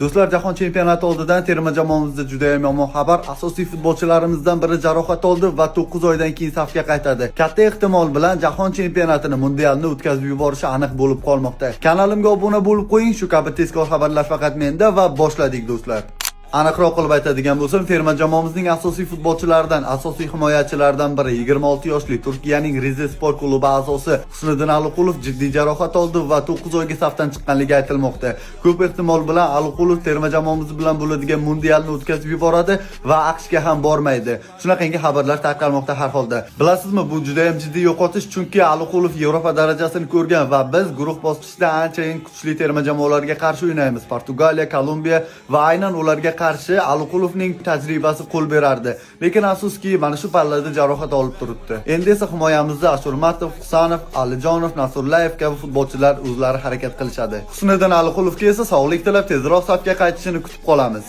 Do'stlar, jahon chempionati oldidan terma jamoamizda juda ham yomon xabar. Asosiy futbolchilarimizdan biri jarohat oldi va 9 oydan keyin safga qaytadi. Katta ehtimol bilan jahon chempionatini, mundialni o'tkazib yuborishi aniq bo'lib qolmoqda. Kanalimga obuna bo'lib qo'ying, shu kabi tezkor xabarlar faqat menda va boshladik do'stlar. Aniqroq qilib aytadigan bo'lsam, terma jamoamizning asosiy futbolchilaridan, asosiy himoyachilardan biri 26 yoshli Turkiyaning Rizespor klubi a'zosi Husniddin Aliqulov jiddiy jarohat oldi va 9 oyga safdan chiqqanligi aytilmoqda. Ko'p ehtimol bilan Aliqulov terma jamoamiz bilan bo'ladigan mundialni o'tkazib yuboradi va AQShga ham bormaydi. Shunaqangi xabarlar tarqalmoqda har holda. Bilasizmi, bu juda ham jiddiy yo'qotish, chunki Aliqulov Yevropa darajasini ko'rgan va biz guruh bosqichida anchayin kuchli terma jamoalarga qarshi o'ynaymiz. Portugaliya, Kolumbiya va aynan ularga qarshi Aliqulovning tajribasi qo'l berardi. Lekin afsuski, mana shu pallada jarohat olib turibdi. Endi esa himoyamizda Ashurmatov, Husanov, Alijonov, Nasurlayev kabi futbolchilar o'zlari harakat qilishadi. Husniddin Aliqulovga esa sog'lik tilab tezroq safga qaytishini kutib qolamiz.